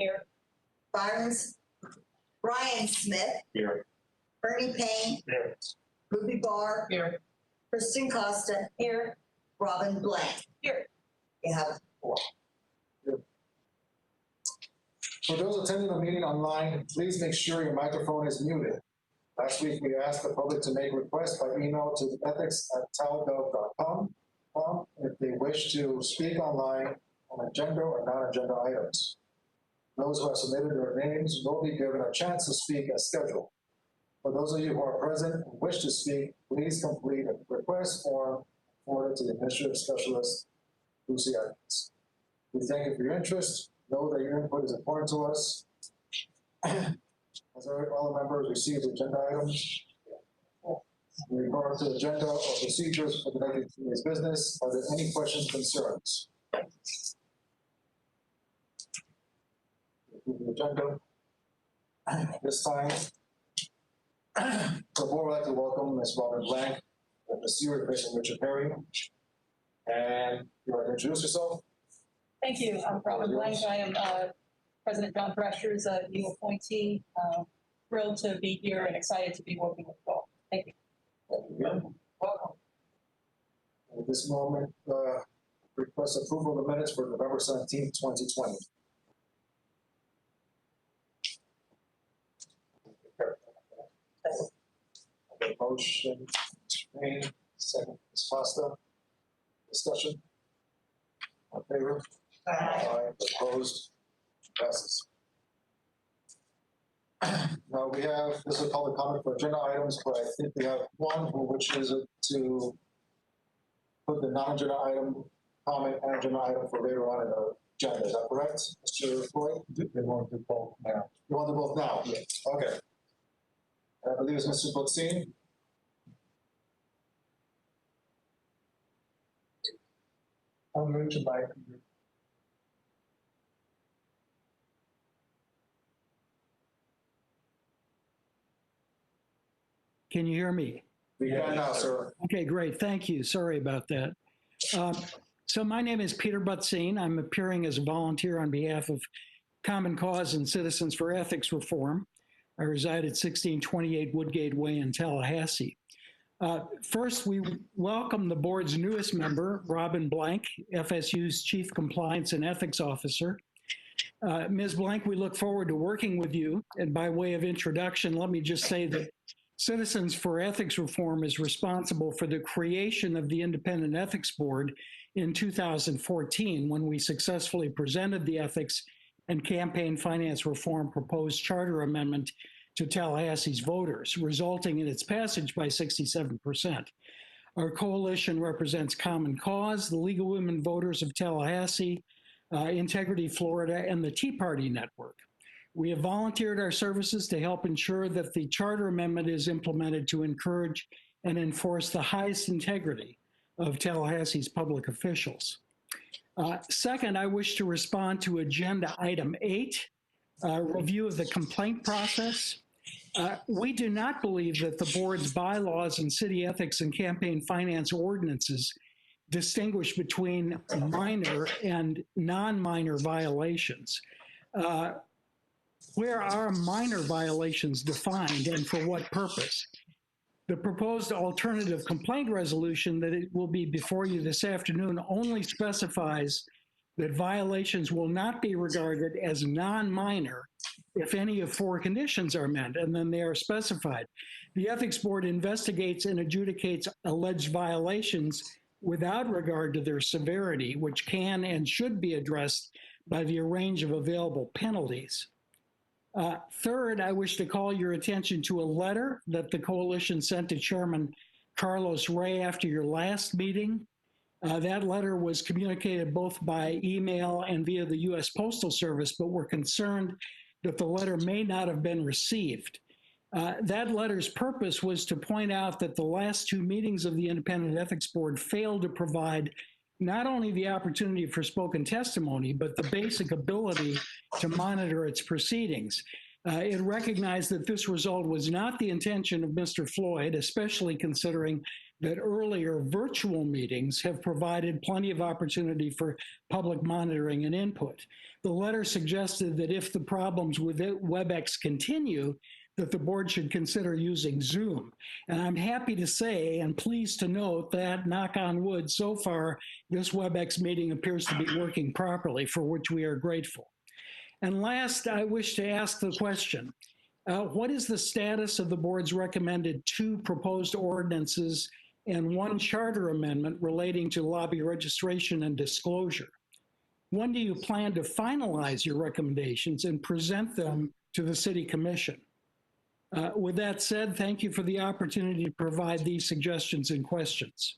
Here. Brian Smith. Here. Ernie Payne. Here. Ruby Barr. Here. Kristen Costa. Here. Robin Blank. Here. You have 4. For those attending the meeting online, please make sure your microphone is muted. Last week, we asked the public to make requests by email to ethics@talgov.com if they wish to speak online on agenda or non-agenda items. Those who have submitted their names will be given a chance to speak as scheduled. For those of you who are present and wish to speak, please complete a request form forwarded to the administrative specialist, Lucy Atkins. We thank you for your interest. Know that your input is important to us. Has all the members received agenda items? In regard to the agenda or procedures for conducting today's business, are there any questions, concerns? The agenda. This time, the board would like to welcome Ms. Robin Blank, the senior replacing Richard Perry. And you want to introduce yourself? Thank you. I'm Robin Blank. I am President John Thresher's new appointee. Thrilled to be here and excited to be working with you all. Thank you. Welcome. Welcome. At this moment, request approval of the minutes for November 17th, 2020. Motion, Mr. Payne, second, Ms. Costa. Discussion? All in favor? Aye. Opposed? Passes. Now we have, this is a public comment for agenda items, but I think we have one, which is to put the non-agenda item, comment and agenda item for later on in the agenda. Is that correct, Mr. Floyd? They want to do both now. You want to do both now? Yes. Okay. I believe it's Mr. Botzin. I'll move to my. Can you hear me? We can now, sir. Okay, great. Thank you. Sorry about that. So my name is Peter Butzine. I'm appearing as a volunteer on behalf of Common Cause and Citizens for Ethics Reform. I reside at 1628 Woodgate Way in Tallahassee. First, we welcome the board's newest member, Robin Blank, FSU's Chief Compliance and Ethics Officer. Ms. Blank, we look forward to working with you. And by way of introduction, let me just say that Citizens for Ethics Reform is responsible for the creation of the Independent Ethics Board in 2014, when we successfully presented the Ethics and Campaign Finance Reform proposed charter amendment to Tallahassee's voters, resulting in its passage by 67%. Our coalition represents Common Cause, the League of Women Voters of Tallahassee, Integrity Florida, and the Tea Party Network. We have volunteered our services to help ensure that the charter amendment is implemented to encourage and enforce the highest integrity of Tallahassee's public officials. Second, I wish to respond to agenda item 8, review of the complaint process. We do not believe that the board's bylaws and city ethics and campaign finance ordinances distinguish between minor and non-minor violations. Where are minor violations defined and for what purpose? The proposed alternative complaint resolution that it will be before you this afternoon only specifies that violations will not be regarded as non-minor if any of 4 conditions are met, and then they are specified. The Ethics Board investigates and adjudicates alleged violations without regard to their severity, which can and should be addressed by the range of available penalties. Third, I wish to call your attention to a letter that the coalition sent to Chairman Carlos Ray after your last meeting. That letter was communicated both by email and via the U.S. Postal Service, but we're concerned that the letter may not have been received. That letter's purpose was to point out that the last 2 meetings of the Independent Ethics Board failed to provide not only the opportunity for spoken testimony, but the basic ability to monitor its proceedings. It recognized that this result was not the intention of Mr. Floyd, especially considering that earlier virtual meetings have provided plenty of opportunity for public monitoring and input. The letter suggested that if the problems with WebEx continue, that the board should consider using Zoom. And I'm happy to say and pleased to note that, knock on wood, so far, this WebEx meeting appears to be working properly, for which we are grateful. And last, I wish to ask the question, what is the status of the board's recommended 2 proposed ordinances and 1 charter amendment relating to lobby registration and disclosure? When do you plan to finalize your recommendations and present them to the City Commission? With that said, thank you for the opportunity to provide these suggestions and questions.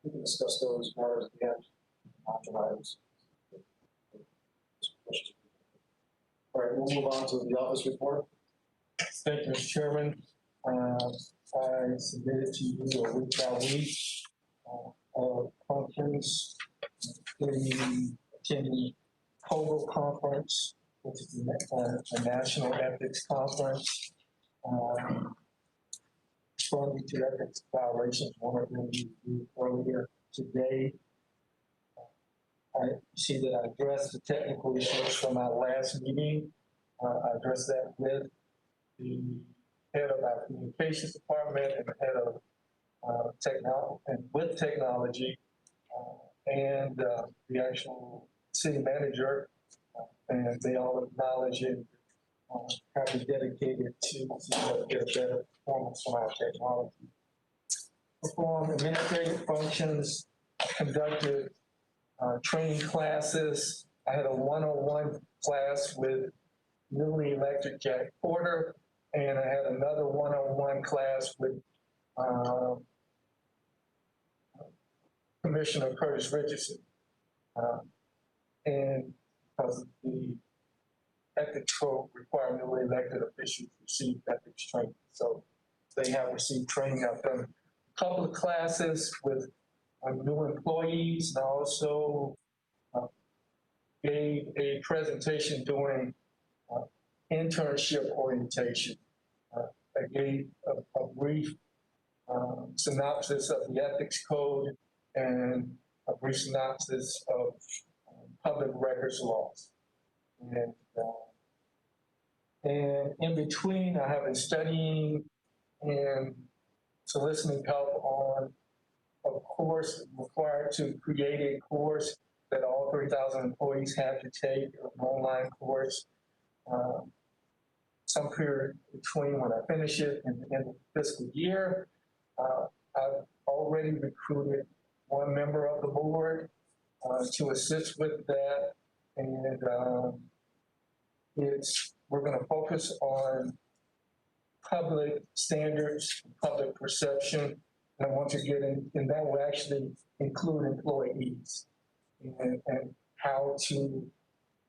We can discuss those matters at the end. Action items. All right, we'll move on to the office report. Thank you, Mr. Chairman. I submitted to you a week by week of functions, including attending TOGO conference, which is the National Ethics Conference. Responding to ethics violations, one of them you viewed earlier today. I see that I addressed the technical issues from our last meeting. I addressed that with the head of our communications department and the head of technology, and the actual city manager, and they all acknowledge it. Have been dedicated to get a better performance from our technology. Perform administrative functions, conducted training classes. I had a one-on-one class with newly elected Jack Porter, and I had another one-on-one class with Commissioner Curtis Richardson. And because the ethics code require newly elected officials to receive ethics training. So they have received training. I've done a couple of classes with new employees, and I also gave a presentation during internship orientation. I gave a brief synopsis of the ethics code and a brief synopsis of public records laws. And in between, I have been studying and soliciting help on a course required to create a course that all 3,000 employees have to take, an online course. Some period between when I finish it and the end of the fiscal year. I've already recruited one member of the board to assist with that. And we're going to focus on public standards, public perception, and I want to get in, and that will actually include employees and how to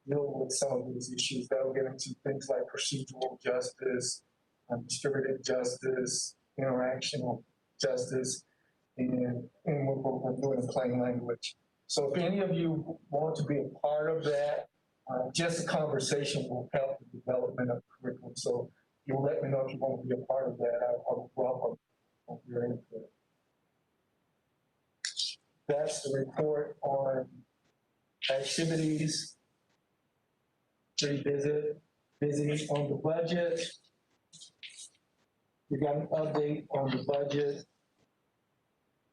deal with some of these issues. That will get into things like procedural justice, distributed justice, interactional justice, and we're doing it in plain language. So if any of you want to be a part of that, just a conversation will help the development of the curriculum. So you'll let me know if you want to be a part of that. I would welcome your input. That's the report on activities. Pretty busy on the budget. We got an update on the budget.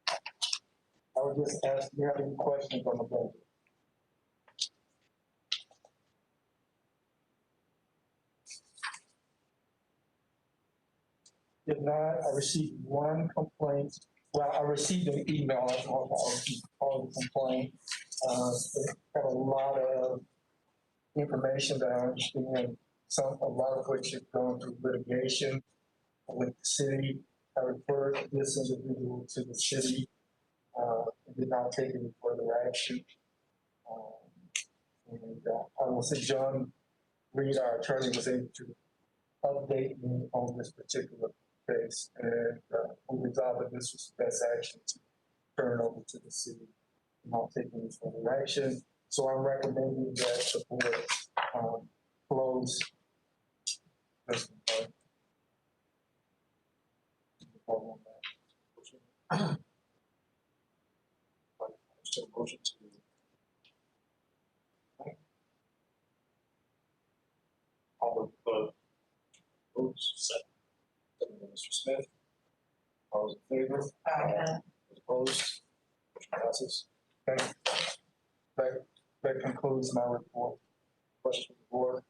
I would just ask, do you have any questions on the budget? If not, I received one complaint. Well, I received an email on the complaint. It had a lot of information that I understand, a lot of which has gone through litigation with the city. I referred this individual to the city and did not take any further action. I will say John Reed, our attorney, was able to update me on this particular case, and we resolved that this was the best action to turn over to the city and not take any further action. So I'm recommending that the board close President Bud. Still motion to. All the votes. Second by Mr. Smith. All those in favor? Aye. Opposed? Motion passes. Okay. That concludes my report. Question from the board.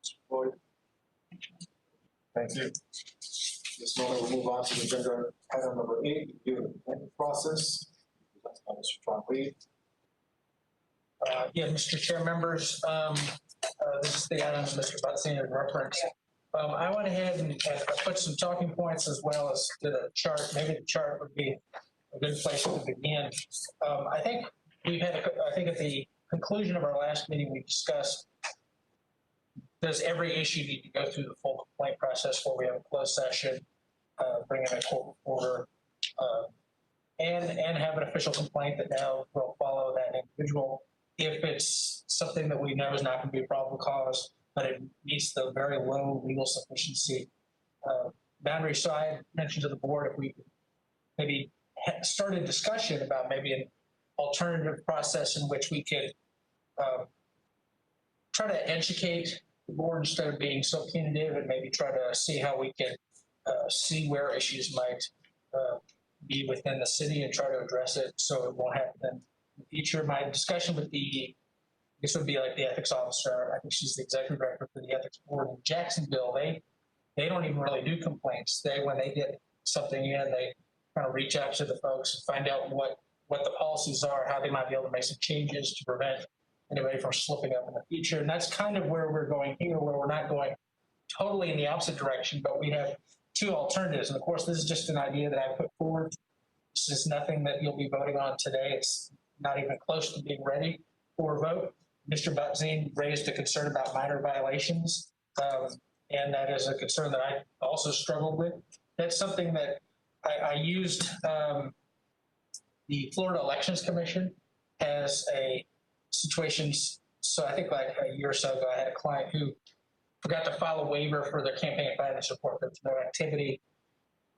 Mr. Floyd. Thank you. This moment, we'll move on to the agenda item number 8, review of the appointment process. Presented by Mr. John Reed. Yeah, Mr. Chair, members, this is the item Mr. Butzine had referenced. I went ahead and put some talking points as well as did a chart. Maybe the chart would be a good place to begin. I think I think at the conclusion of our last meeting, we discussed, does every issue need to go through the full complaint process where we have a closed session, bring in a court reporter, and have an official complaint that now will follow that individual if it's something that we know is not going to be a probable cause, but it meets the very low legal sufficiency boundary. So I mentioned to the board if we could maybe start a discussion about maybe an alternative process in which we could try to educate the board instead of being so punitive, and maybe try to see how we can see where issues might be within the city and try to address it so it won't happen in the future. My discussion with this would be like the ethics officer. I think she's the executive director for the ethics board in Jacksonville. They don't even really do complaints. When they get something in, they kind of reach out to the folks and find out what the policies are, how they might be able to make some changes to prevent anybody from slipping up in the future. And that's kind of where we're going here, where we're not going totally in the opposite direction, but we have two alternatives. And of course, this is just an idea that I put forward. This is nothing that you'll be voting on today. It's not even close to being ready for a vote. Mr. Butzine raised a concern about minor violations, and that is a concern that I also struggled with. That's something that I used. The Florida Elections Commission has a situation. So I think like a year or so ago, I had a client who forgot to file a waiver for their campaign finance report. There was no activity,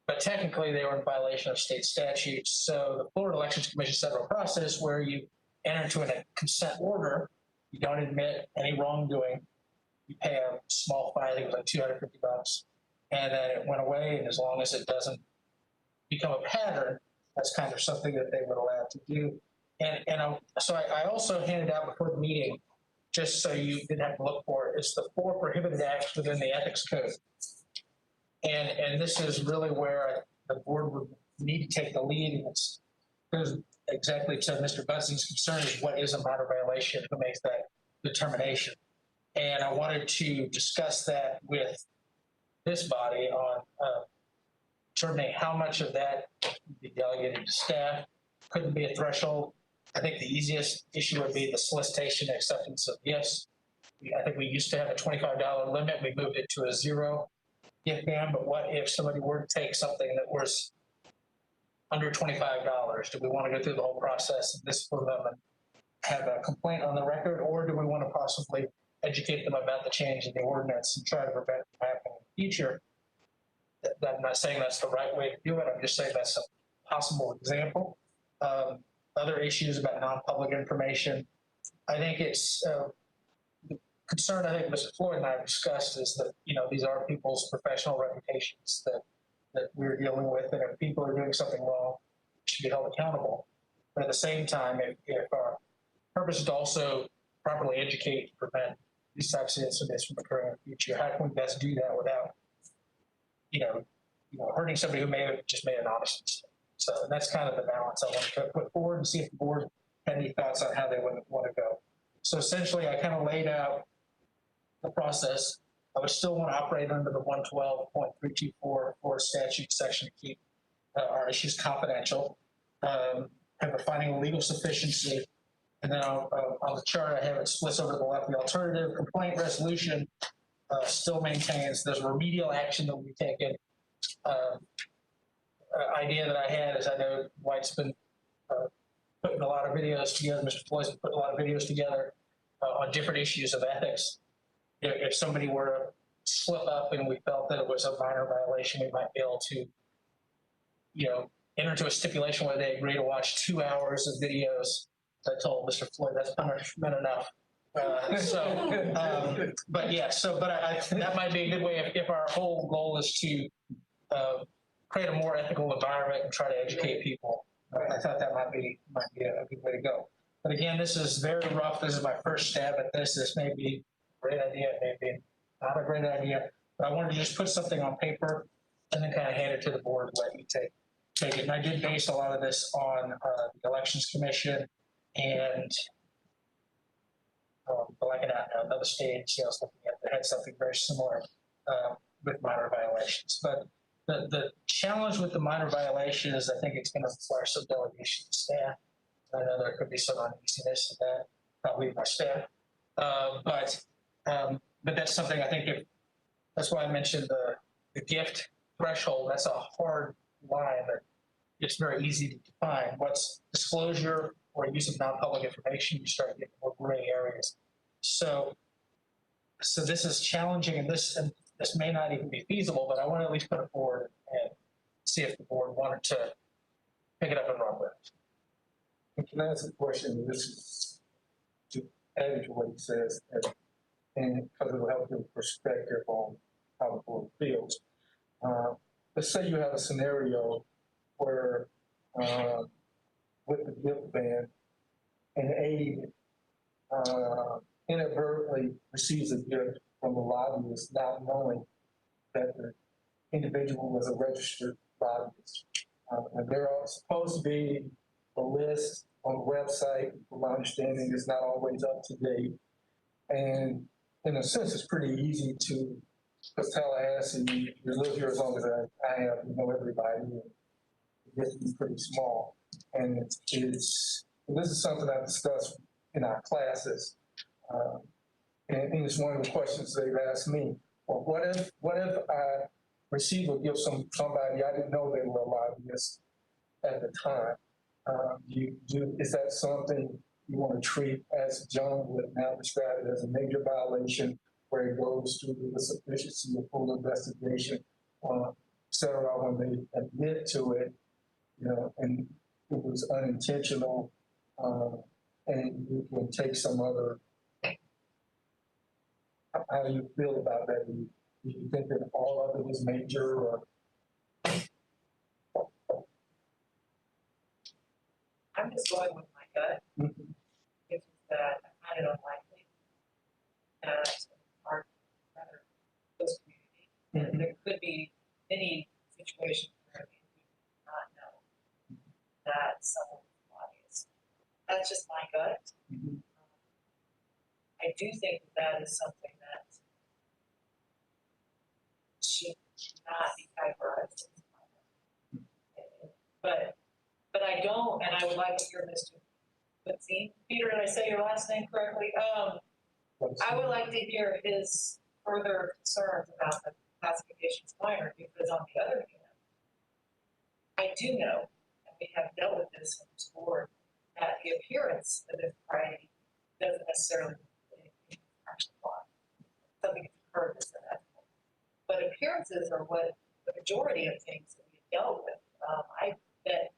but technically they were in violation of state statutes. So the Florida Elections Commission set up a process where you enter into a consent order. You don't admit any wrongdoing. You pay a small fine. I think it was like $250, and then it went away. And as long as it doesn't become a pattern, that's kind of something that they were allowed to do. So I also handed out before the meeting, just so you didn't have to look for it, it's the 4 prohibited acts within the ethics code. And this is really where the board would need to take the lead. And it's goes exactly to Mr. Butzine's concern is what is a minor violation, who makes that determination. And I wanted to discuss that with this body on determining how much of that would be delegated to staff. Couldn't be a threshold. I think the easiest issue would be the solicitation and acceptance of gifts. I think we used to have a $25 limit. We moved it to a $0 gift ban, but what if somebody were to take something that was under $25? Do we want to go through the whole process and discipline them and have a complaint on the record, or do we want to possibly educate them about the change in the ordinance and try to prevent it from happening in the future? I'm not saying that's the right way to do it. I'm just saying that's a possible example. Other issues about non-public information. I think it's the concern I think Mr. Floyd and I have discussed is that, these are people's professional reputations that we're dealing with, and if people are doing something wrong, they should be held accountable. But at the same time, if our purpose is to also properly educate and prevent these types of incidents from occurring in the future, how can we best do that without, hurting somebody who may have just made an honest mistake? So that's kind of the balance I want to put forward and see if the board had any thoughts on how they would want to go. So essentially, I kind of laid out the process. I would still want to operate under the 112.324 statute section to keep our issues confidential, have a finding of legal sufficiency, and then on the chart I have it splits over to the left. The alternative complaint resolution still maintains there's remedial action that will be taken. Idea that I had is I know White's been putting a lot of videos together, Mr. Floyd's putting a lot of videos together on different issues of ethics. If somebody were slip up and we felt that it was a minor violation, we might be able to, enter into a stipulation where they agree to watch 2 hours of videos. I told Mr. Floyd that's punishment enough. But yeah, that might be a good way if our whole goal is to create a more ethical environment and try to educate people. I thought that might be a good way to go. But again, this is very rough. This is my first stab at this. This may be a great idea, it may be not a great idea. But I wanted to just put something on paper and then kind of hand it to the board and let you take it. And I did base a lot of this on the Elections Commission and but like another state, I was looking at, they had something very similar with minor violations. But the challenge with the minor violation is I think it's going to require some delegation to staff. I know there could be some uneasiness in that, probably by staff. But that's something I think that's why I mentioned the gift threshold. That's a hard line, but it's very easy to define. What's disclosure or use of non-public information? You start getting more gray areas. So this is challenging, and this may not even be feasible, but I want to at least put it forward and see if the board wanted to pick it up and run with it. Can I ask a question? This is to add to what he says, and because it will help give perspective on how the board feels. Let's say you have a scenario where with the gift ban, an aide inadvertently receives a gift from a lobbyist, not knowing that the individual was a registered lobbyist. And there are supposed to be a list on the website, from my understanding, is not always up to date. And in a sense, it's pretty easy to, because Tallahassee, you live here as long as I have, you know everybody, and it gets to be pretty small. And this is something I discussed in our classes. And it's one of the questions they've asked me. Well, what if I receive a gift from somebody I didn't know they were a lobbyist at the time? Is that something you want to treat, as John would now describe it, as a major violation, where it goes through the sufficiency of full investigation, et cetera, when they admit to it, and it was unintentional, and you can take some other. How do you feel about that? Do you think that all of it was major, or? I'm just going with my gut, which is that I find it unlikely that our rather close community, and there could be many situations where we do not know that someone is a lobbyist. That's just my gut. I do think that is something that should not be categorized as minor. But I don't, and I would like to hear Mr. Buttsy. Peter, did I say your last name correctly? I would like to hear his further concerns about the classification as minor, because on the other hand, I do know, and we have dealt with this in this board, that the appearance of impropriety doesn't necessarily mean actual law. Something that's occurred is unethical. But appearances are what the majority of things that we've dealt with. I bet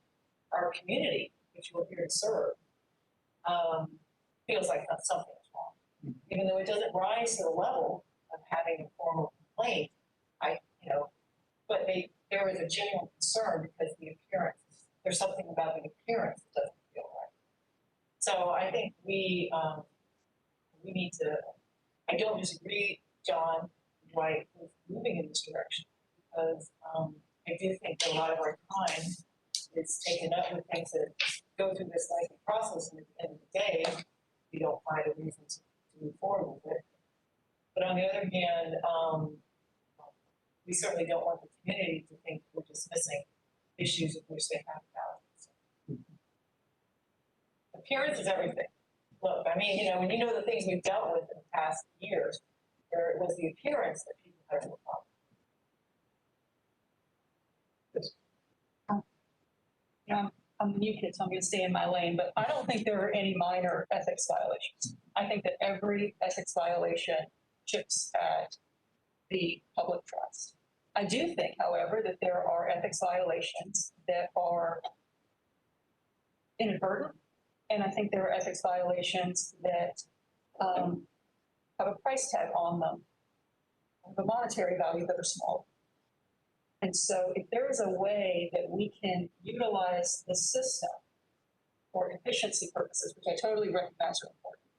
our community, which we're here to serve, feels like something is wrong. Even though it doesn't rise to the level of having a formal complaint, but there is a genuine concern because the appearance, there's something about the appearance that doesn't feel right. So I think we need to, I don't disagree, John White, with moving in this direction, because I do think that a lot of our time is taken up with things that go through this lengthy process, and at the end of the day, we don't find a reason to move forward with it. But on the other hand, we certainly don't want the community to think we're dismissing issues of which they have value. Appearance is everything. Look, I mean, when you know the things we've dealt with in the past years, where it was the appearance that people had to problem. I'm the new kid, so I'm going to stay in my lane, but I don't think there are any minor ethics violations. I think that every ethics violation chips at the public trust. I do think, however, that there are ethics violations that are inadvertent, and I think there are ethics violations that have a price tag on them, of a monetary value that are small. And so if there is a way that we can utilize the system for efficiency purposes, which I totally recognize are important,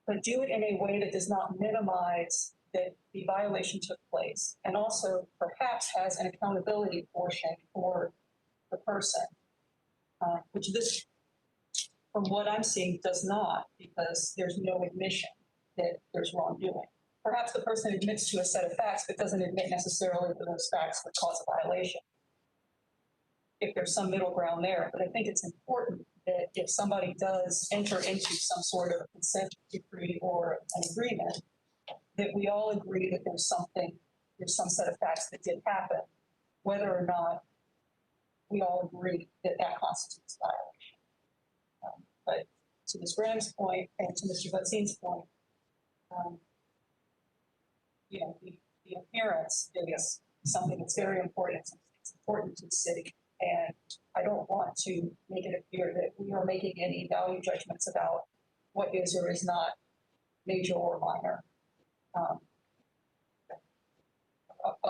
but do it in a way that does not minimize that the violation took place, and also perhaps has an accountability portion for the person, which this, from what I'm seeing, does not, because there's no admission that there's wrongdoing. Perhaps the person admits to a set of facts, but doesn't admit necessarily that those facts would cause a violation, if there's some middle ground there. But I think it's important that if somebody does enter into some sort of consent decree or an agreement, that we all agree that there's some set of facts that did happen, whether or not we all agree that that constitutes violation. But to Ms. Graham's point and to Mr. Butzin's point, you know, the appearance is something that's very important. It's important to the city. And I don't want to make it appear that we are making any value judgments about what is or is not major or minor, of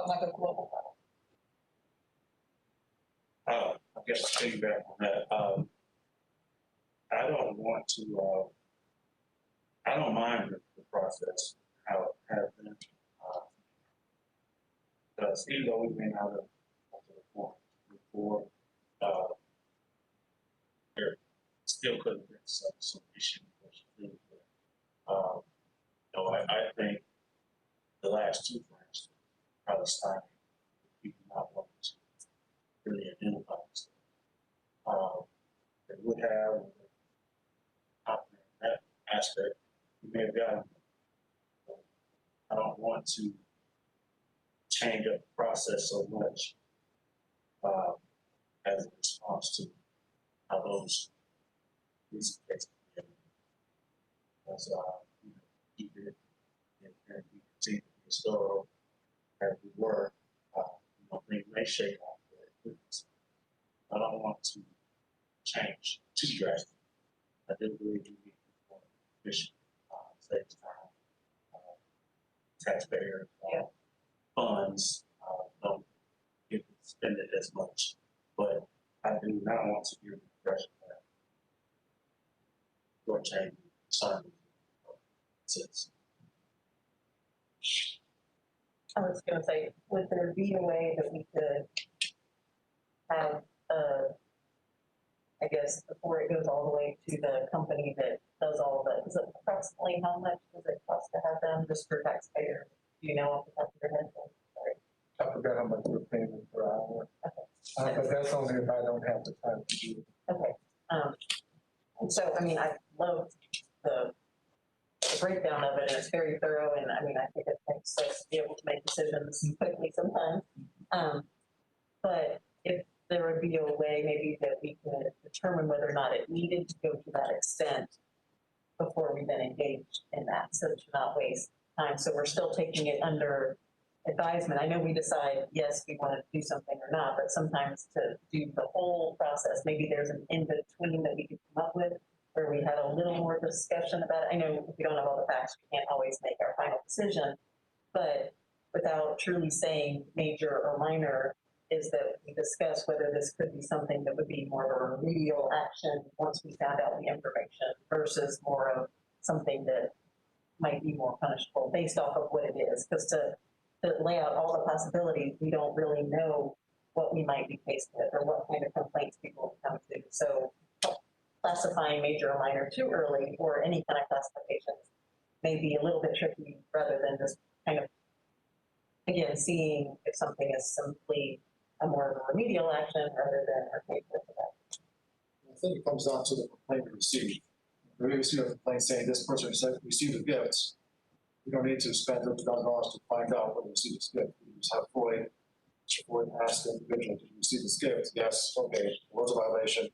like a global level. I guess I'll piggyback on that. I don't want to, I don't mind the process, how it has been. Because even though we may not have to reform before, there still could have been some issue. I think the last two friends probably started people not wanting to really identify themselves. They would have, in that aspect, we may have gotten. I don't want to change up the process so much as a response to how those recent cases have been. As keep it and we continue to be as thorough as we were. Things may shake off very quickly. I don't want to change too drastically. I do believe we need to be more efficient, save time, taxpayer funds, don't get spend it as much. But I do not want to give the impression that you're changing some citizens. I was going to say, would there be a way that we could have, I guess, before it goes all the way to the company that does all of it, is it approximately how much does it cost to have them just for taxpayers? Do you know off the top of your head? Sorry. I forgot how much we're paying per hour. Okay. But that's only if I don't have the time to do it. Okay. And so, I mean, I love the breakdown of it, and it's very thorough, and I mean, I think it makes us to be able to make decisions quickly sometimes. But if there would be a way maybe that we could determine whether or not it needed to go to that extent before we then engaged in that, so to not waste time. So we're still taking it under advisement. I know we decide, yes, we want to do something or not, but sometimes to do the whole process, maybe there's an in-between that we could come up with where we had a little more discussion about it. I know if we don't have all the facts, we can't always make our final decision, but without truly saying major or minor, is that we discuss whether this could be something that would be more of a remedial action once we found out the information versus more of something that might be more punishable based off of what it is. Because to lay out all the possibilities, we don't really know what we might be faced with or what kind of complaints people will come to. So classifying major or minor too early or any kind of classifications may be a little bit tricky rather than just kind of, again, seeing if something is simply a more of a remedial action rather than a payment for that. I think it comes down to the complaint we receive. If we receive a complaint saying this person received a gift, we don't need to spend $50,000 to find out whether they received this gift. We just have Floyd ask the individual, did you receive this gift? Yes, okay, there was a violation.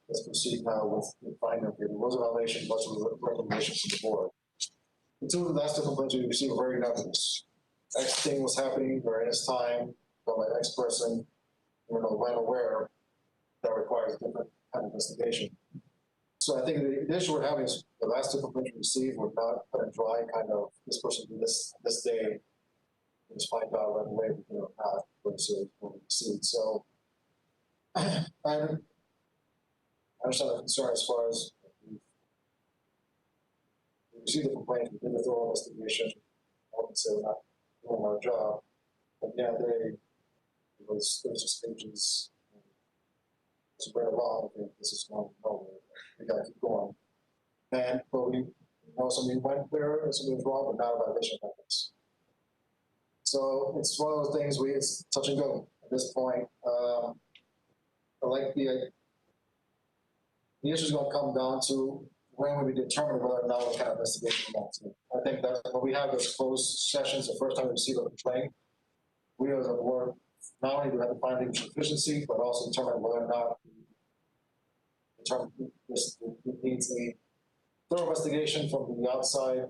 Let's proceed now with the finding. Okay, there was a violation, what's the recommendation from the board? the two last two complaints we received were very nebulous. X thing was happening during this time, but my X person, you know, went aware that requires a different kind of investigation. So I think the issue we're having is the last two complaints we received were not cut and dry, kind of this person did this day, just find out right away, you know, not what the series will proceed. So I understand the concern as far as we received the complaint, we did a thorough investigation. I wouldn't say we're not doing our job, but yeah, there's just pages. It's right along, I think this is going nowhere. We gotta keep going. But we know somebody went there and something was wrong, but not a violation of ethics. So it's one of those things it's touch and go at this point. I like the issue's gonna come down to when we determine whether or not what kind of investigation we want to. I think that when we have those closed sessions, the first time we receive a complaint, we as a board not only do we have to find the sufficiency, but also determine whether or not this needs a thorough investigation from the outside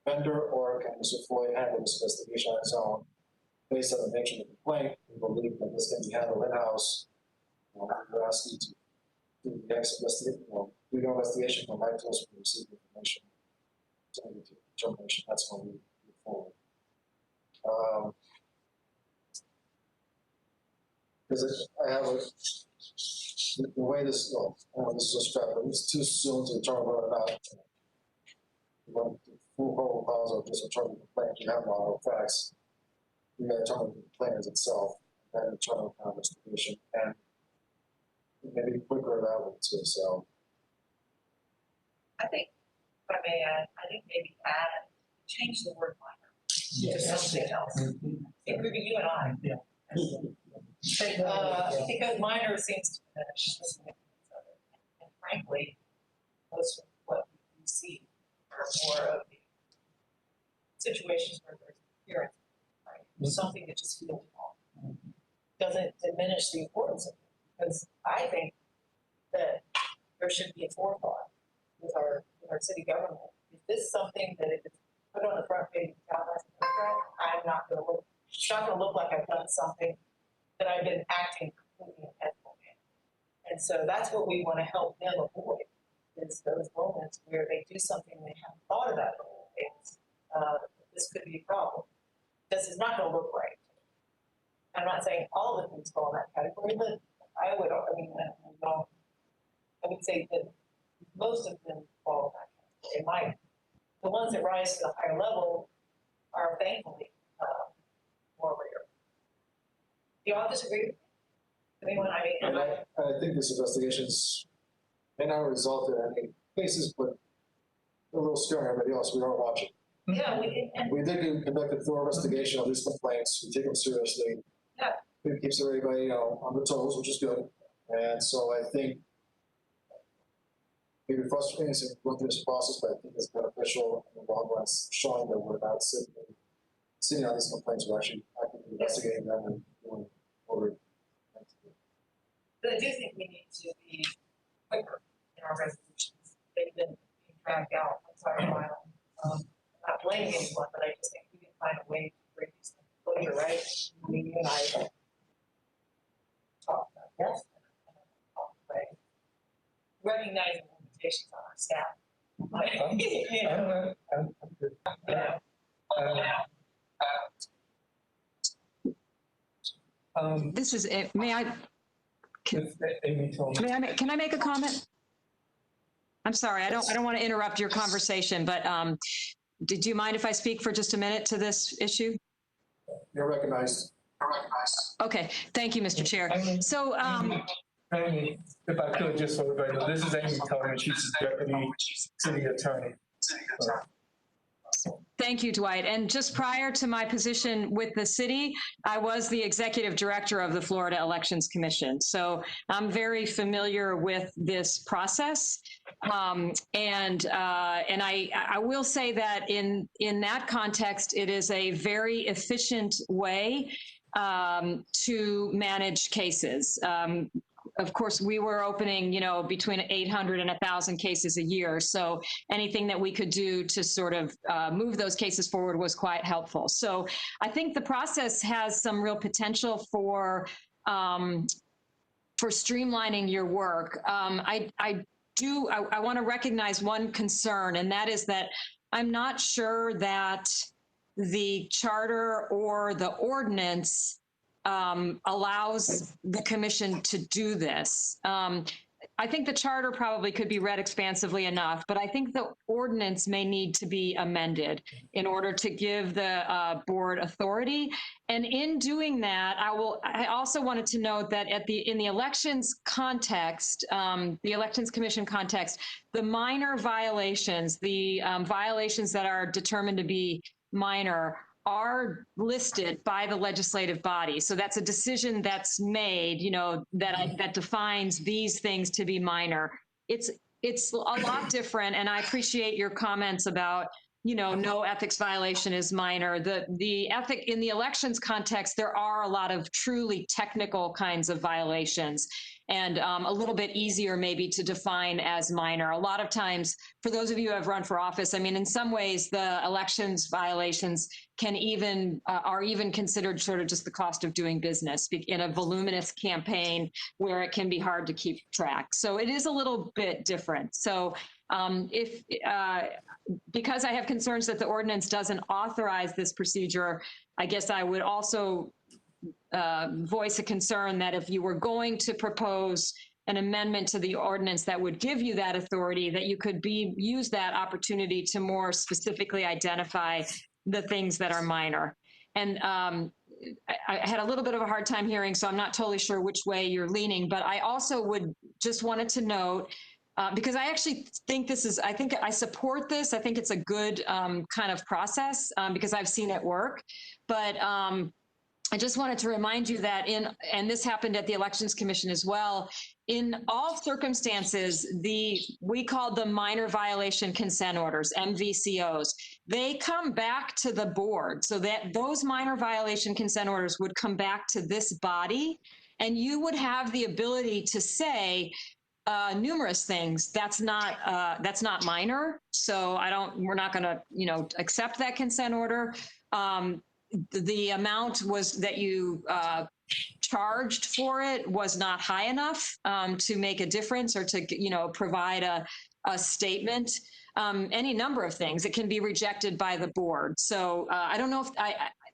vendor, or can Mr. Floyd handle this investigation on his own? Based on the nature of the complaint, we believe that this can be handled in-house. We're asking to do the next investigation, do the investigation, come back to us when we receive information. So we do determination, that's when we move forward. Because I have the way this, this is a strap, but it's too soon to determine whether or not the full whole cause or just determine the complaint. You have a lot of facts. You got to determine the complaint itself, and then determine the kind of investigation, and maybe quicker that way too. So I think, if I may add, I think maybe change the word minor to something else. Including you and I. Yeah. Because minor seems to diminish the significance of it. And frankly, most of what we see are more of the situations where there's appearance, right? Something that just feels wrong. Doesn't diminish the importance of it. Because I think that there should be a forethought with our city government. Is this something that if it's put on the front page of Tallahassee, I'm not going to look. It's not going to look like I've done something that I've been acting completely intentional in. And so that's what we want to help them avoid, is those moments where they do something they haven't thought about in advance. This could be a problem. This is not going to look right. I'm not saying all of the things fall in that category, but I would say that most of them fall in that category. It might. The ones that rise to the higher level are thankfully more rare. Do you all disagree? Anyone? and I think this investigations may not result in any cases, but a little scaring everybody else. We are watching. Yeah, we did. We did conduct a thorough investigation of these complaints. We take them seriously. Yeah. It keeps everybody, on the toes, which is good. And so I think maybe frustrating to go through this process, but I think it's beneficial in the long run, showing that we're not sitting on these complaints. We're actually actively investigating them and doing what we're meant to do. But I do think we need to be quicker in our resolutions. They've been dragged out. I'm sorry, Milo. I'm not blaming anyone, but I just think we can find a way to bring these things closure, right? I mean, you and I talk about this. Right? Recognizing limitations on our staff. I'm good. This is, may I, Amy told me. can I make a comment? I'm sorry, I don't want to interrupt your conversation, but did you mind if I speak for just a minute to this issue? You're recognized. Okay, thank you, Mr. Chair. So, Amy, if I could, just so everybody knows, this is Amy Tony, she's the deputy city attorney. thank you, Dwight. And just prior to my position with the city, I was the executive director of the Florida Elections Commission. So I'm very familiar with this process. And I will say that in that context, it is a very efficient way to manage cases. of course, we were opening, between 800 and 1,000 cases a year. So anything that we could do to sort of move those cases forward was quite helpful. So I think the process has some real potential for streamlining your work. I want to recognize one concern, and that is that I'm not sure that the charter or the ordinance allows the commission to do this. I think the charter probably could be read expansively enough, but I think the ordinance may need to be amended in order to give the board authority. And in doing that, I also wanted to note that in the elections context, the elections commission context, the minor violations, the violations that are determined to be minor are listed by the legislative body. So that's a decision that's made, that defines these things to be minor. It's a lot different, and I appreciate your comments about, no ethics violation is minor. The ethic in the elections context, there are a lot of truly technical kinds of violations, and a little bit easier maybe to define as minor. A lot of times, for those of you who have run for office, I mean, in some ways, the elections violations are even considered sort of just the cost of doing business in a voluminous campaign where it can be hard to keep track. So it is a little bit different. So because I have concerns that the ordinance doesn't authorize this procedure, I guess I would also voice a concern that if you were going to propose an amendment to the ordinance that would give you that authority, that you could use that opportunity to more specifically identify the things that are minor. And I had a little bit of a hard time hearing, so I'm not totally sure which way you're leaning, but I also just wanted to note, because I actually think I support this. I think it's a good kind of process because I've seen it work. But I just wanted to remind you that and this happened at the Elections Commission as well, in all circumstances, we called them minor violation consent orders, MVCOs. They come back to the board, so that those minor violation consent orders would come back to this body, and you would have the ability to say numerous things. That's not minor, so we're not going to accept that consent order. The amount that you charged for it was not high enough to make a difference or to provide a statement. Any number of things. It can be rejected by the board. So I don't know if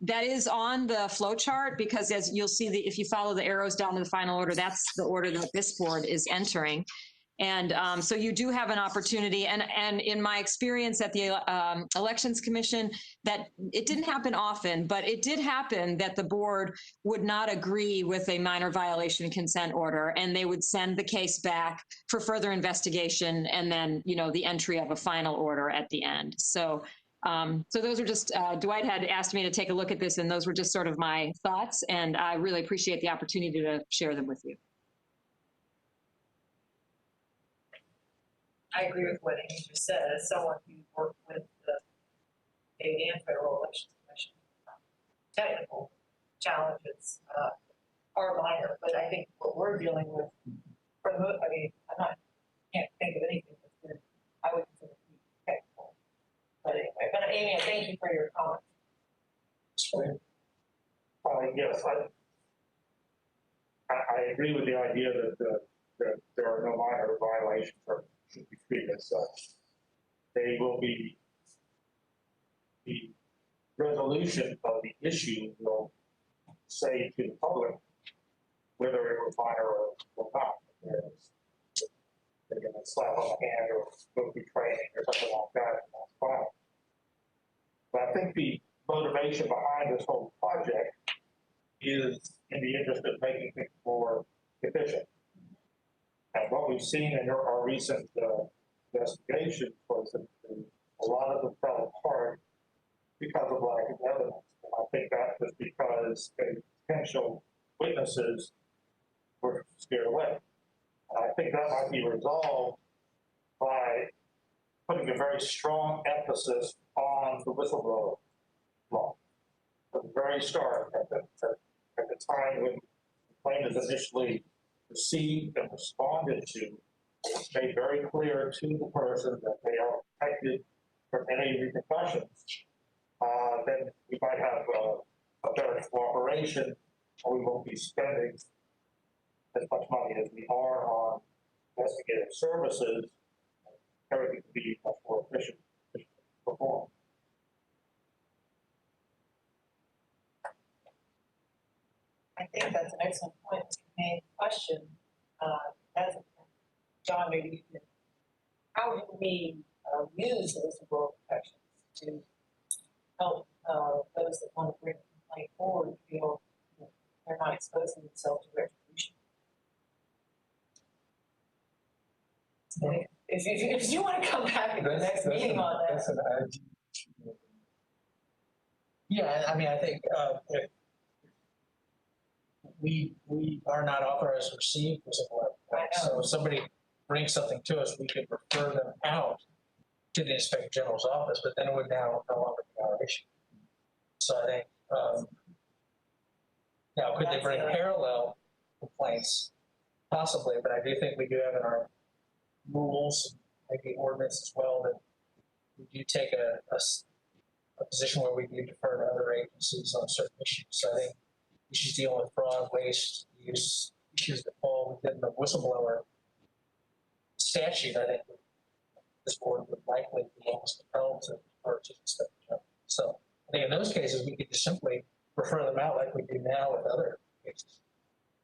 that is on the flow chart, because as you'll see, if you follow the arrows down to the final order, that's the order that this board is entering. And so you do have an opportunity. And in my experience at the Elections Commission, that it didn't happen often, but it did happen that the board would not agree with a minor violation consent order, and they would send the case back for further investigation and then, the entry of a final order at the end. So those are just, Dwight had asked me to take a look at this, and those were just sort of my thoughts, and I really appreciate the opportunity to share them with you. I agree with what Amy just said. As someone who worked with the state and federal elections commission, technical challenges are minor, but I think what we're dealing with, can't think of anything that's I would consider to be technical. But anyway, Amy, I thank you for your comments. Yes, I agree with the idea that there are no minor violations or should be treated as such. They will be, the resolution of the issue will say to the public whether it was minor or not. They're going to slap on the hand or go through training or something like that, and that's fine. But I think the motivation behind this whole project is in the interest of making things more efficient. And what we've seen in our recent investigations was that a lot of them fell apart because of lack of evidence. And I think that was because potential witnesses were scared away. And I think that might be resolved by putting a very strong emphasis on the whistleblower law. From the very start, at the time when the claim is initially received and responded to, made very clear to the person that they are protected from any repercussions, then we might have a better cooperation, and we won't be spending as much money as we are on investigative services. Everything can be much more efficient performed. I think that's an excellent point. Main question, that's, John, maybe you can, how do we use the whistleblower protections to help those that want to bring a complaint forward feel that they're not exposing themselves to retribution? If you want to come back at the next meeting on that. That's an IG. Yeah, I mean, I think if we are not authorized to receive whistleblower. So if somebody brings something to us, we could refer them out to the Inspector General's office, but then it would now no longer be our issue. So I think, now could they bring parallel complaints? Possibly, but I do think we do have in our rules, maybe ordinance as well, that we do take a position where we do defer to other agencies on certain issues. So I think issues dealing with fraud, waste, use, issues that fall within the whistleblower statute, I think this board would likely be almost compelled to refer to the Inspector General. So I think in those cases, we could just simply refer them out like we do now with other cases.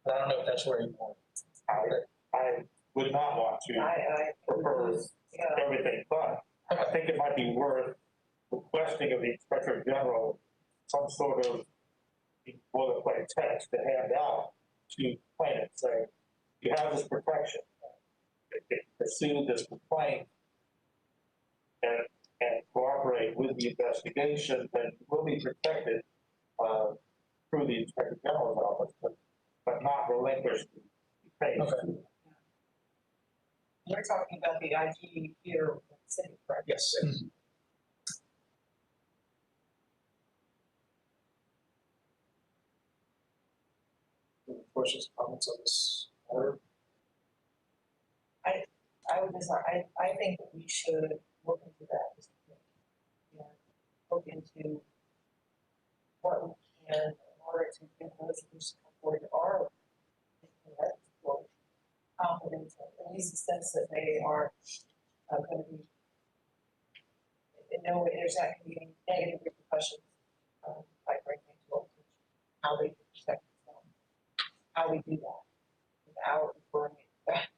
But I don't know if that's where you want it. I would not want to refer everything, but I think it might be worth requesting of the Inspector General some sort of boilerplate text to hand out to plaintiffs saying, you have this protection. If you pursue this complaint and cooperate with the investigation, then you will be protected through the Inspector General's office, but not relinquish the case. Okay. You're talking about the IG here in the city, correct? Yes. Any questions, comments on this matter? I would just, I think that we should look into that as a thing. And look into what we can in order to give those who come forward are confident, at least the sense that they are going to be, no, there's not going to be any negative repercussions by bringing it to our attention, how they can protect themselves, how we do that without referring it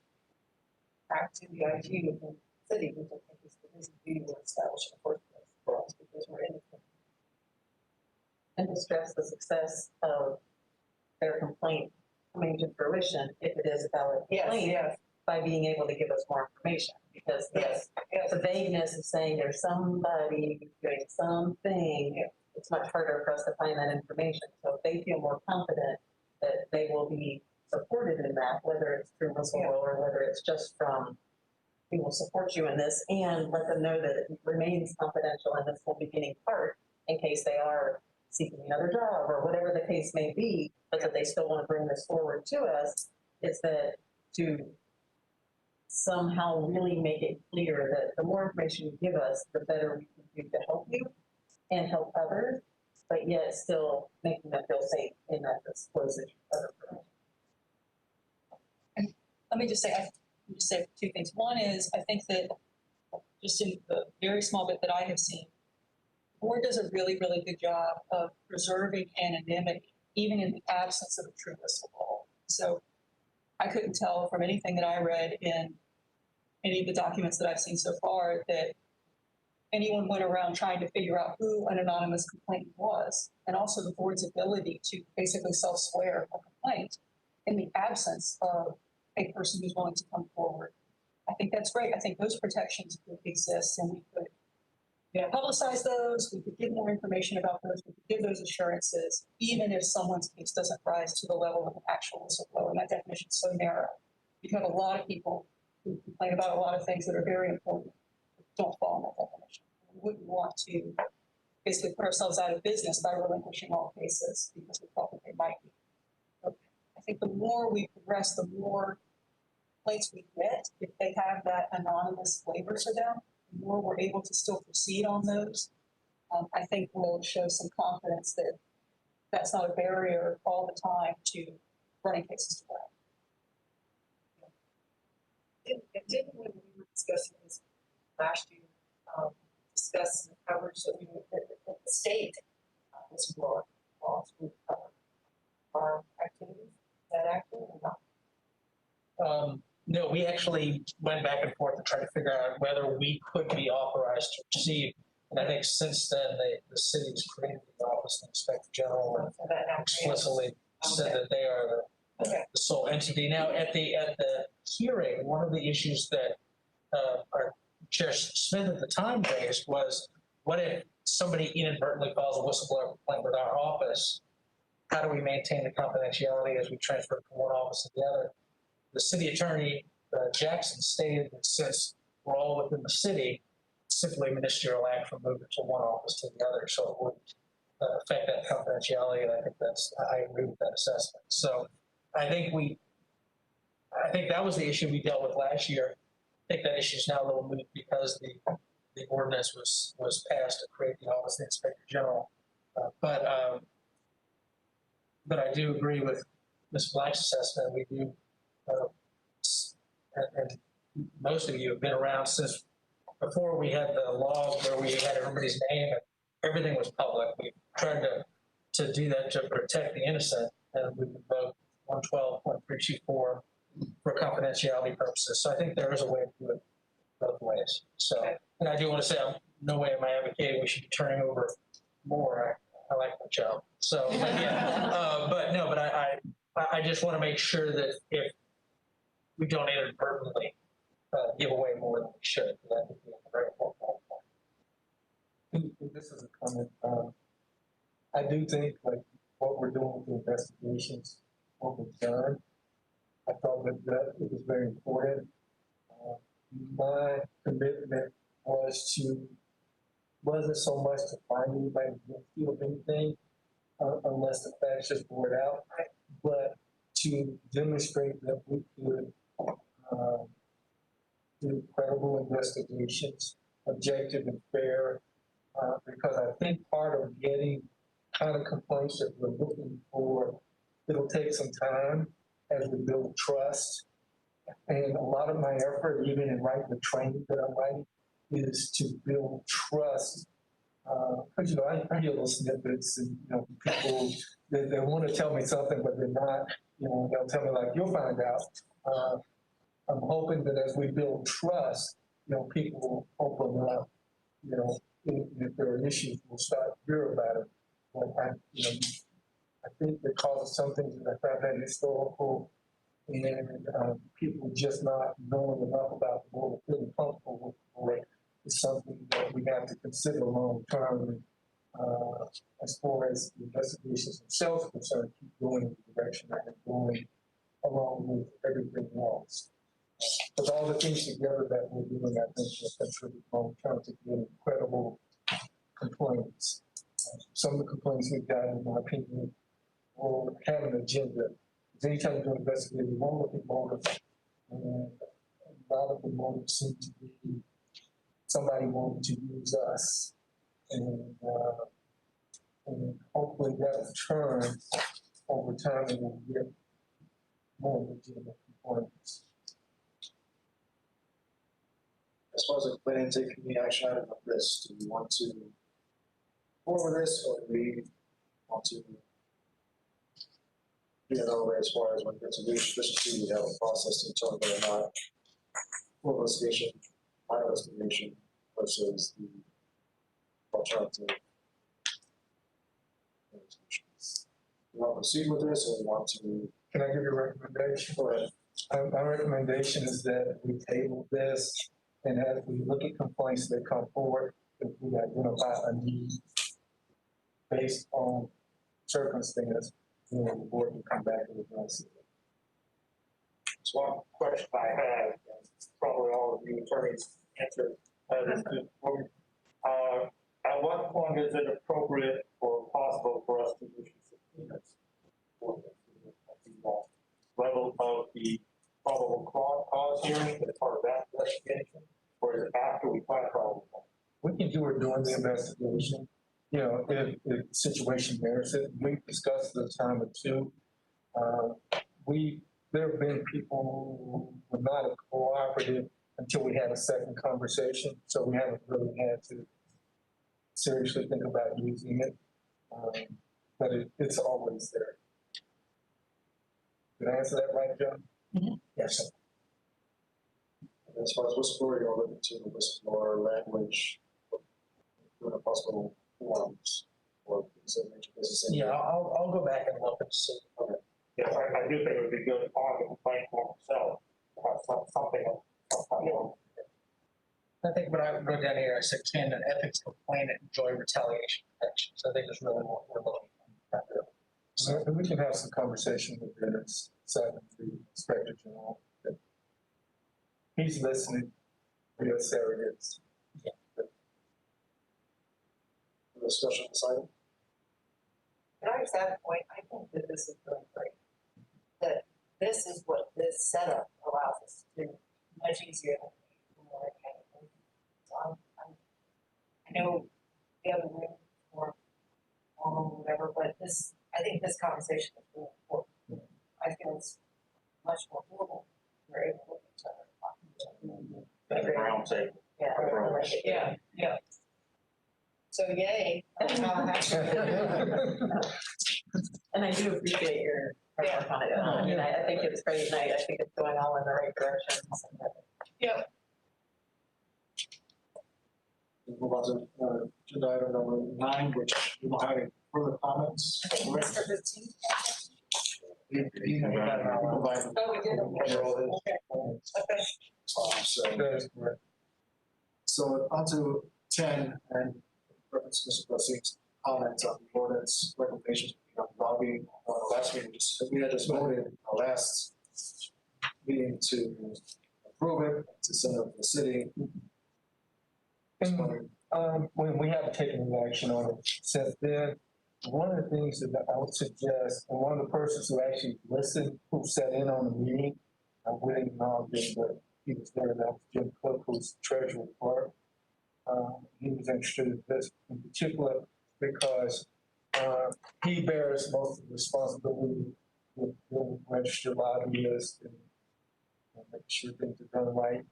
back to the IG within the city, which I think is the reason we were established in the first place for us, because we're independent. And to stress the success of their complaint coming to fruition, if it is a valid complaint, Yes. by being able to give us more information. Because the vagueness of saying there's somebody doing something, it's much harder for us to find that information. So if they feel more confident that they will be supported in that, whether it's through whistleblower, whether it's just from, we will support you in this, and let them know that it remains confidential in this whole beginning part in case they are seeking another job or whatever the case may be, but that they still want to bring this forward to us, is that to somehow really make it clear that the more information you give us, the better we can do to help you and help others, but yet still making them feel safe in that disclosure of information. Let me just say two things. One is, I think that just in the very small bit that I have seen, the board does a really, really good job of preserving anonymity, even in the absence of a true whistleblower. So I couldn't tell from anything that I read in any of the documents that I've seen so far that anyone went around trying to figure out who an anonymous complainant was, and also the board's ability to basically self-swear a complaint in the absence of a person who's willing to come forward. I think that's great. I think those protections could exist, and we could publicize those, we could give more information about those, we could give those assurances, even if someone's case doesn't rise to the level of an actual whistleblower, and that definition is so narrow. You have a lot of people who complain about a lot of things that are very important, that don't fall in that definition. We wouldn't want to basically put ourselves out of business by relinquishing all cases because we thought that they might be. So I think the more we progress, the more complaints we get. If they have that anonymous flavor to them, the more we're able to still proceed on those. I think we'll show some confidence that that's not a barrier all the time to running cases to ground. And didn't when we were discussing this last year, discuss the coverage that that the state was laws would cover our activities? Is that accurate or not? No, we actually went back and forth to try to figure out whether we could be authorized to receive. And I think since then, the city has created the Office of the Inspector General and So that now explicitly said that they are the sole entity. Now, at the hearing, one of the issues that our Chair Smith at the time raised was, what if somebody inadvertently files a whistleblower complaint with our office? How do we maintain the confidentiality as we transfer from one office to the other? The city attorney, Jackson, stated that since we're all within the city, simply ministerial act from moving from one office to the other, so it wouldn't affect that confidentiality. And I agree with that assessment. So I think that was the issue we dealt with last year. I think that issue is now a little moot because the ordinance was passed to create the Office of the Inspector General. But I do agree with Ms. Black's assessment. We do, and most of you have been around since before we had the law where we had everybody's name and everything was public. We tried to do that to protect the innocent, and we invoked 112.324 for confidentiality purposes. So I think there is a way to do it both ways. So, and I do want to say, no way am I advocating we should be turning over more. I like my job. So, but yeah, but I just want to make sure that if we don't inadvertently give away more than we should, that would be a very important point. This is a comment. I do think like what we're doing with the investigations, what we've done, I thought that it was very important. My commitment wasn't so much to find anybody guilty of anything, unless the facts just bore it out, but to demonstrate that we could do credible investigations, objective and fair, because I think part of getting kind of complaints that we're looking for, it'll take some time as we build trust. And a lot of my effort, even in writing the training that I'm writing, is to build trust. Because, I hear little snippets and, people, they want to tell me something, but they're not, they'll tell me like, you'll find out. I'm hoping that as we build trust, people will open up, if there are issues, we'll start to hear about it. But I think because of some things that I found that historical and people just not knowing enough about the board, feeling comfortable with the board is something that we have to consider long term. As far as the investigations themselves are concerned, keep going in the direction that they're going along with everything else. With all the things together that we're doing, I think will contribute long term to getting credible complaints. Some of the complaints we've gotten, in my opinion, will have an agenda. Because anytime you do an investigation, we won't look at motives. And a lot of the motives seem to be somebody wanting to use us. And hopefully that'll turn over time and we'll get more legitimate complaints. As far as the plan taking the action item of this, do we want to forward this, or do we want to do it over as far as when it gets to reach efficiency, we have a process to determine whether or not full investigation, minor investigation versus the alternative investigations. Do you want to proceed with this, or do you want to? Can I give you a recommendation? Go ahead. My recommendation is that we table this, and as we look at complaints that come forward, if we identify a need based on circumstance, then the board can come back and address it. So one question I have, and probably all of you attorneys answered, at what point is it appropriate or possible for us to issue subpoenas for cause hearing as part of that investigation? Or is it after we classify all the We can do it during the investigation. You know, if the situation merits it, we discussed this time or two. There have been people who were not cooperative until we had a second conversation, so we haven't really had to seriously think about using it. But it's always there. Did I answer that right, John? Mhm. Yes. As far as whistleblower, you're looking to the whistleblower language, doing a possible forums or things of nature, business. Yeah, I'll go back and look and see. Yes, I do think it would be good on the complaint form itself, to have something. I think what I wrote down here, I said, can an ethics complainant enjoy retaliation protections? I think that's really what we're looking at. So we can have some conversation with Dennis, the Inspector General. He's listening. Yes, there it is. Discussion decided. Can I just add a point? I think that this is really great. That this is what this setup allows us to do much easier than more academic. So I know the other room or whatever, but I think this conversation is really important. I feel it's much more doable. We're able to look at each other, talk to each other. That's a round table. Yeah. So yay. And I do appreciate your work on it. I mean, I think it's great, and I think it's going all in the right direction. Yep. We'll move on to agenda item number 9, which we don't have any further comments. Mr. Bitsy. You can provide Oh, we did. Okay. So, that is correct. so on to 10, and reference Mr. Blessing's comments on the ordinance recommendations on lobbying. Last meeting, we had just voted last meeting to approve it, to send it to the city. When we haven't taken any action on it since then, one of the things that I would suggest, and one of the persons who actually listened, who sat in on the meeting, I wouldn't acknowledge him, but he was there, that was Jim Cook, who's treasurer clerk. He was interested in this in particular because he bears most of the responsibility with being registered lobbyist and making sure things are done right.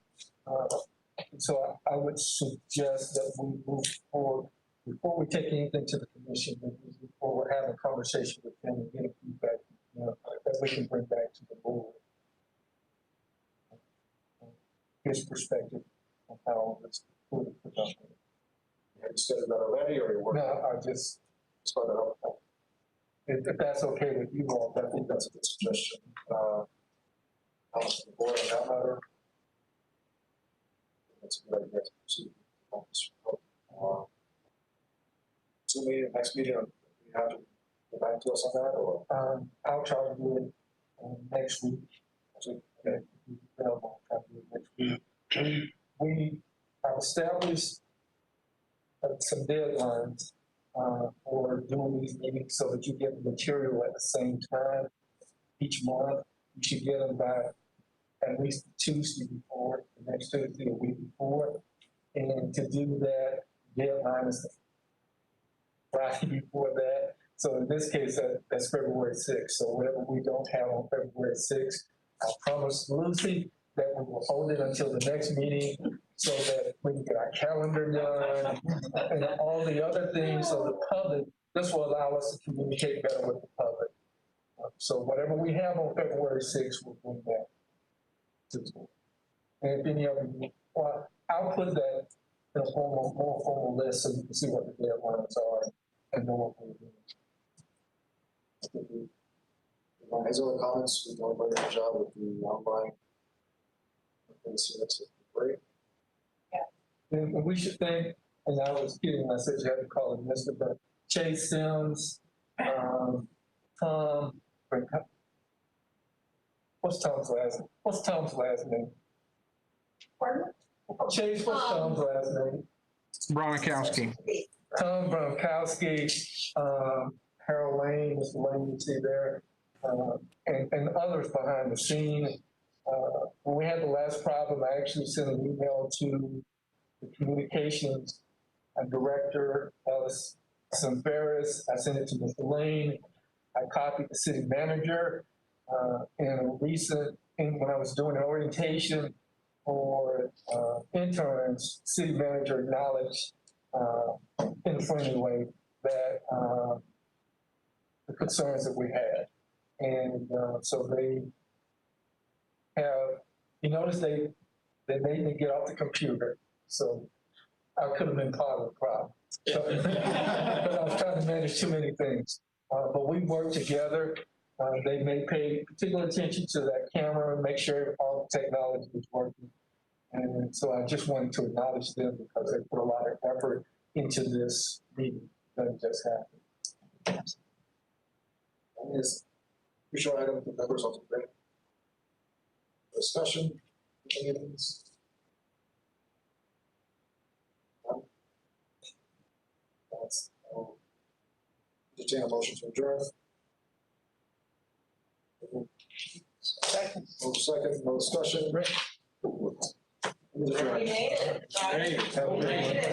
So I would suggest that we move forward before we take anything to the commission, before we're having a conversation with him and getting feedback, that we can bring back to the board. His perspective on how all this would be productive. Have you studied that already, or you're working? No, I just, Start that up. if that's okay with you all, I think that's a good suggestion. The board on that matter. That's a good idea. Next meeting, you have to get back to us on that, or? I'll try to do it next week. I'll try to do it next week. We have established some deadlines for doing these meetings so that you get the material at the same time each month. You should get them by at least Tuesday before, the next Tuesday, a week before. And to do that, deadline is the Friday before that. So in this case, that's February 6th. So whatever we don't have on February 6th, I promise Lucy that we will hold it until the next meeting so that we can get our calendar done and all the other things. So the public, this will allow us to communicate better with the public. So whatever we have on February 6th, we'll bring that to the board. And if any of you, well, I'll put that in a more formal list so you can see what the deadlines are and know what we're doing. His other comments, we're doing a very good job with the online. Okay, so that's great. And we should thank, and I was kidding, I said you had to call him Mr., but Chase Sims, Tom, what's Tom's last name? Pardon? Chase, what's Tom's last name? Bronikowski. Tom Bronkowski, Harold Lane, Mr. Lane, you see there, and others behind the scene When we had the last problem, I actually sent an email to the communications director, Allison Ferris. I sent it to Mr. Lane. I copied the city manager. In a recent, when I was doing an orientation for interns, city manager acknowledged in a friendly way that the concerns that we had. And so they have, you notice they made me get off the computer. So I could have been part of the problem. So, but I was trying to manage too many things. But we worked together. They may pay particular attention to that camera and make sure all the technology is working. And so I just wanted to acknowledge them because they put a lot of effort into this meeting that just happened. Is usual item for members of the committee. Discussion, meetings. That's, entertain a motion to adjourn. Second. No second, no discussion. We made it. Great. Have a great one.